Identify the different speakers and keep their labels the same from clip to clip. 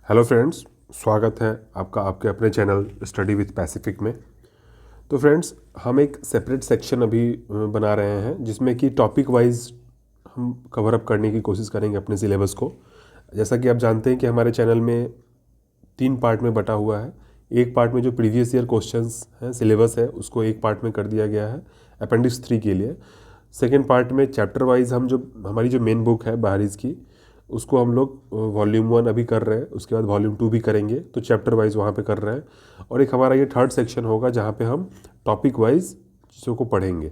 Speaker 1: Hello friends, स्वागत है आपका आपके अपने चैनल स्टडी विथ पैसिफिक में। तो फ्रेंड्स, हम एक सेपरेट सेक्शन अभी बना रहे हैं जिसमें कि टॉपिक वाइज हम कवर अप करने की कोशिश करेंगे अपने सिलेबस को। जैसा कि आप जानते हैं कि हमारे चैनल में 3 पार्ट में बटा हुआ है। एक पार्ट में जो प्रीवियस ईयर क्वेश्चंस हैं, सिलेबस है, उसको एक पार्ट में कर दिया गया है अपेंडिक्स 3 के लिए। सेकेंड पार्ट में चैप्टर वाइज हम जो हमारी जो मेन बुक है बाहरीज की, उसको हम लोग वॉल्यूम 1 अभी कर रहे हैं, उसके बाद वॉल्यूम 2 भी करेंगे, तो चैप्टर वाइज वहाँ पे कर रहे हैं। और एक हमारा ये थर्ड सेक्शन होगा जहाँ पे हम टॉपिक वाइज चीज़ों को पढ़ेंगे।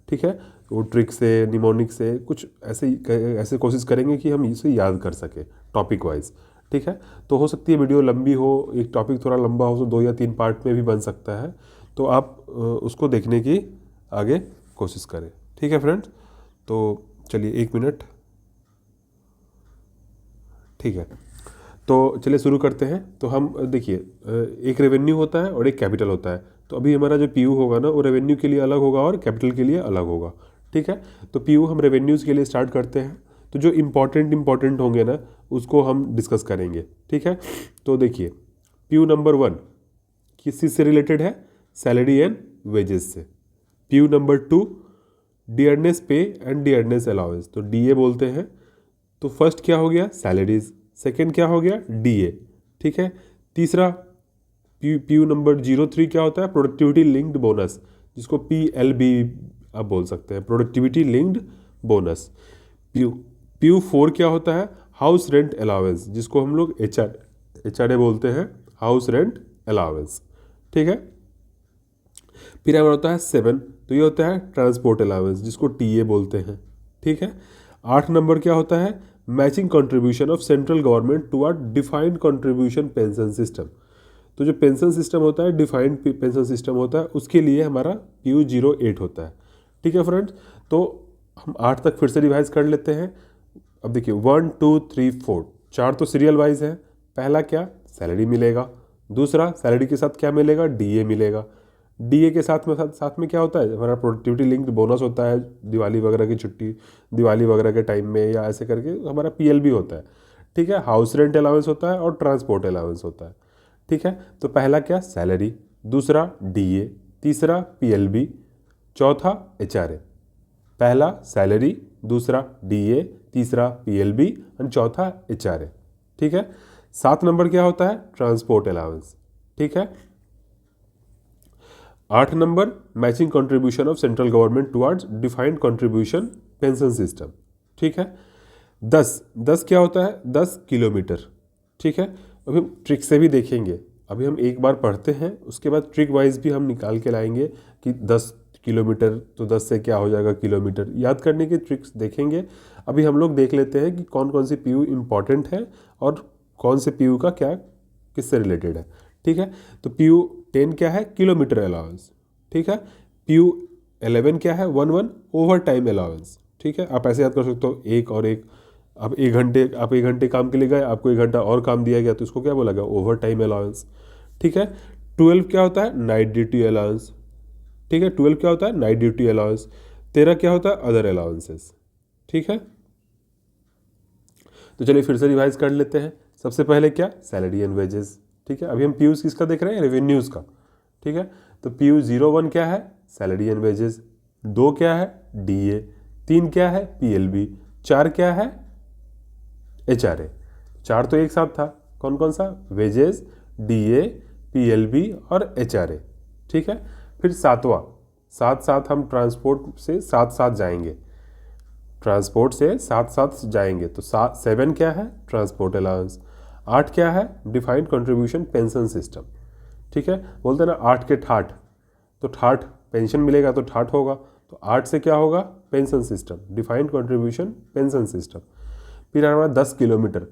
Speaker 1: ठीक है, वो ट्रिक से, निमोनिक से कुछ ऐसे कोशिश करेंगे कि हम इसे याद कर सकें टॉपिक वाइज। ठीक है, तो हो सकती है वीडियो लंबी हो, एक टॉपिक थोड़ा लंबा हो तो 2 या 3 पार्ट में भी बन सकता है। तो आप उसको देखने की आगे कोशिश करें। ठीक है फ्रेंड्स, तो चलिए 1 मिनट। ठीक है, तो चलिए शुरू करते हैं। तो हम देखिए, एक रेवेन्यू होता है और एक कैपिटल होता है। तो अभी हमारा जो पीयू होगा ना, वो रेवेन्यू के लिए अलग होगा और कैपिटल के लिए अलग होगा। ठीक है, तो पीयू हम रेवेन्यूज़ के लिए स्टार्ट करते हैं। तो जो इम्पॉर्टेंट होंगे ना, उसको हम डिस्कस करेंगे। ठीक है, तो देखिए, पीयू नंबर 1 किस चीज़ से रिलेटेड है? सैलरी एंड वेजेस से। पीयू नंबर 2 डियरनेस पे एंड डियरनेस अलाउंस, तो डीए बोलते हैं। तो फर्स्ट क्या हो गया? सैलरीज। सेकंड क्या हो गया? डीए। ठीक है, तीसरा पीयू नंबर 03 क्या होता है? प्रोडक्टिविटी लिंक्ड बोनस, जिसको PLB आप बोल सकते हैं, productivity linked bonus. PU PU 4 क्या होता है? हाउस रेंट अलाउंस, जिसको हम लोग HRA बोलते हैं, हाउस रेंट अलाउंस। ठीक है, फिर हमारा होता है 7, तो ये होता है ट्रांसपोर्ट अलाउंस, जिसको TA बोलते हैं। ठीक है, 8 नंबर क्या होता है? Matching contribution of central government toward defined contribution pension system. तो जो पेंशन सिस्टम होता है, डिफाइंड पेंशन सिस्टम होता है, उसके लिए हमारा PU 08 होता है। ठीक है फ्रेंड्स, तो हम 8 तक फिर से रिवाइज कर लेते हैं। अब देखिए 1 2 3 4 4 तो सीरियल वाइज है। पहला क्या? सैलरी मिलेगा। दूसरा, सैलरी के साथ क्या मिलेगा? DA मिलेगा। डीए के साथ में क्या होता है? हमारा प्रोडक्टिविटी लिंक्ड बोनस होता है, दिवाली वगैरह की छुट्टी, दिवाली वगैरह के टाइम में, या ऐसे करके हमारा PLB होता है। ठीक है, हाउस रेंट अलाउंस होता है और ट्रांसपोर्ट अलाउंस होता है। ठीक है, तो पहला क्या? सैलरी। दूसरा DA। तीसरा PLB। चौथा HRA। पहला सैलरी, दूसरा DA, तीसरा PLB और चौथा HRA। ठीक है, 7 नंबर क्या होता है? Transport allowance. ठीक है, 8 number matching contribution of central government towards defined contribution pension system. ठीक है, 10 क्या होता है? 10 किलोमीटर। ठीक है, अभी हम ट्रिक से भी देखेंगे। अभी हम एक बार पढ़ते हैं, उसके बाद ट्रिक वाइज भी हम निकाल के लाएंगे कि 10 किलोमीटर, तो 10 से क्या हो जाएगा किलोमीटर, याद करने के ट्रिक्स देखेंगे। अभी हम लोग देख लेते हैं कि कौन कौन सी PU इंपॉर्टेंट है और कौन से PU का क्या किससे रिलेटेड है। ठीक है, तो PU 10 क्या है? Kilometre allowance. ठीक है, PU 11 क्या है? 1 ओवर टाइम अलाउंस। ठीक है, आप ऐसे याद कर सकते हो, एक और एक। अब आप 1 घंटे काम के लिए गए, आपको 1 घंटा और काम दिया गया, तो इसको क्या बोला गया? Over time allowance. ठीक है, 12 क्या होता है? Night duty allowance. ठीक है, 12 क्या होता है? Night duty allowance. 13 क्या होता है? Other allowances. ठीक है, तो चलिए फिर से रिवाइज कर लेते हैं। सबसे पहले क्या? Salary and wages. ठीक है, अभी हम PU किसका देख रहे हैं? रेवेन्यूज़ का। ठीक है, तो PU 01 क्या है? Salary and wages. 2 क्या है? DA। 3 क्या है? PLB। 4 क्या है? HRA। 4 तो एक साथ था, कौन कौन सा? वेजेस, DA, PLB और HRA। ठीक है, फिर 7वां, साथ साथ हम ट्रांसपोर्ट से साथ साथ जाएंगे, ट्रांसपोर्ट से साथ साथ जाएंगे। तो 7 क्या है? Transport allowance. 8 क्या है? Defined contribution pension system. ठीक है, बोलते हैं ना 8 के ठाठ, तो ठाठ पेंशन मिलेगा तो ठाठ होगा, तो 8 से क्या होगा? Pension system, defined contribution pension system. फिर हमारा 10 किलोमीटर,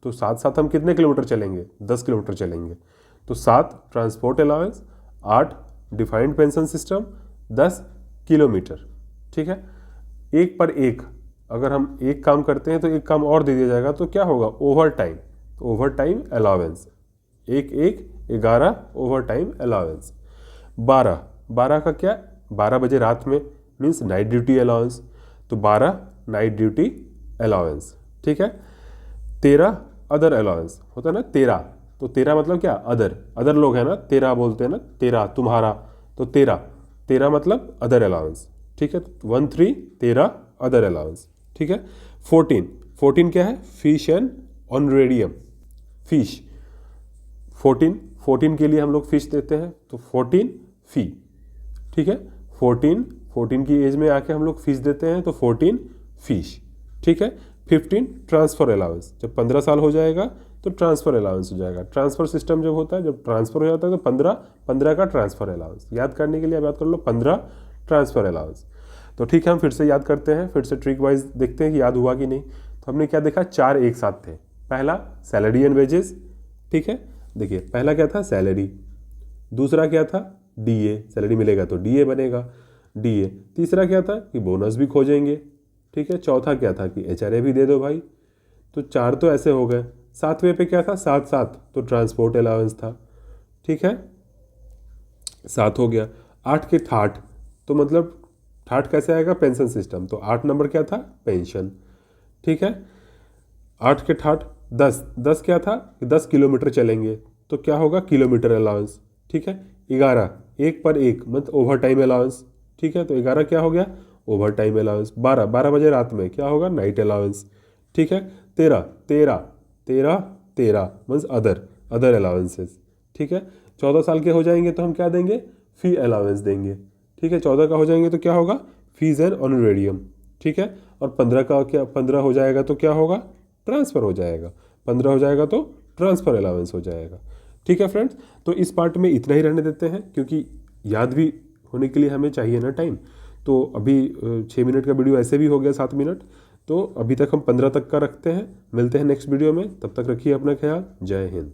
Speaker 1: तो साथ साथ हम कितने किलोमीटर चलेंगे? 10 किलोमीटर चलेंगे। तो 7 transport allowance, 8 defined pension system, 10 kilometre. ठीक है, एक पर एक, अगर हम एक काम करते हैं तो एक काम और दे दिया जाएगा, तो क्या होगा? ओवर टाइम, तो over time allowance. 11 over time allowance. 12 का क्या? 12 बजे रात में, मीन्स नाइट ड्यूटी अलाउंस, तो 12 नाइट ड्यूटी अलाउंस। ठीक है, 13 अदर अलाउंस होता है ना, तेरा, तो तेरा मतलब क्या, अदर, अदर लोग हैं ना, तेरा बोलते हैं ना, तेरा, तुम्हारा, तो तेरा, तेरा मतलब अदर अलाउंस, ठीक है। 13 तेरा अदर अलाउंस, ठीक है। 14, 14 क्या है, फिश एंड ऑनरेडियम, फिश, 14, 14 के लिए हम लोग फिश देते हैं, तो 14 फी, ठीक है। 14, 14 की एज में आके हम लोग फिश देते हैं, तो 14 फिश, ठीक है। 15 ट्रांसफर अलाउंस, जब 15 साल हो जाएगा तो ट्रांसफर अलाउंस हो जाएगा। ट्रांसफर सिस्टम जब होता है, जब ट्रांसफर हो जाता है तो 15, 15 का ट्रांसफर अलाउंस, याद करने के लिए अब याद कर लो 15 ट्रांसफर अलाउंस। तो ठीक है, हम फिर से याद करते हैं, फिर से ट्रिक वाइज देखते हैं कि याद हुआ कि नहीं। तो हमने क्या देखा, 4 एक साथ थे। पहला सैलरी एंड वेजेस, ठीक है, देखिए पहला क्या था, सैलरी, दूसरा क्या था, डीए, सैलरी मिलेगा तो डीए बनेगा, डीए। तीसरा क्या था कि बोनस भी खोजेंगे, ठीक है। चौथा क्या था कि एचआरए भी दे दो भाई। तो 4 तो ऐसे हो गए। 7वें पे क्या था, 7 7 तो ट्रांसपोर्ट अलाउंस था, ठीक है, 7 हो गया। 8 के ठाठ, तो मतलब ठाठ कैसे आएगा, पेंशन सिस्टम, तो 8 नंबर क्या था, पेंशन, ठीक है। 8 के ठाठ 10, 10 क्या था कि 10 किलोमीटर चलेंगे, तो क्या होगा, किलोमीटर अलाउंस, ठीक है। 11, एक पर एक मतलब ओवर टाइम अलाउंस, ठीक है, तो 11 क्या हो गया, ओवर टाइम अलाउंस। 12, 12 बजे रात में क्या होगा, नाइट अलाउंस, ठीक है। 13, 13, 13, 13 मीन्स अदर, अदर अलाउंसेस, ठीक है। 14 साल के हो जाएंगे तो हम क्या देंगे, फी अलाउंस देंगे, ठीक है। 14 का हो जाएंगे तो क्या होगा, फीस एंड ऑनरेरियम, ठीक है। और 15 का क्या, 15 हो जाएगा तो क्या होगा, ट्रांसफ़र हो जाएगा, 15 हो जाएगा तो ट्रांसफ़र अलाउंस हो जाएगा, ठीक है फ्रेंड्स। तो इस पार्ट में इतना ही रहने देते हैं, क्योंकि याद भी होने के लिए हमें चाहिए ना टाइम। तो अभी 6 मिनट का वीडियो ऐसे भी हो गया, 7 मिनट, तो अभी तक हम 15 तक का रखते हैं। मिलते हैं नेक्स्ट वीडियो में, तब तक रखिए अपना ख्याल। जय हिंद।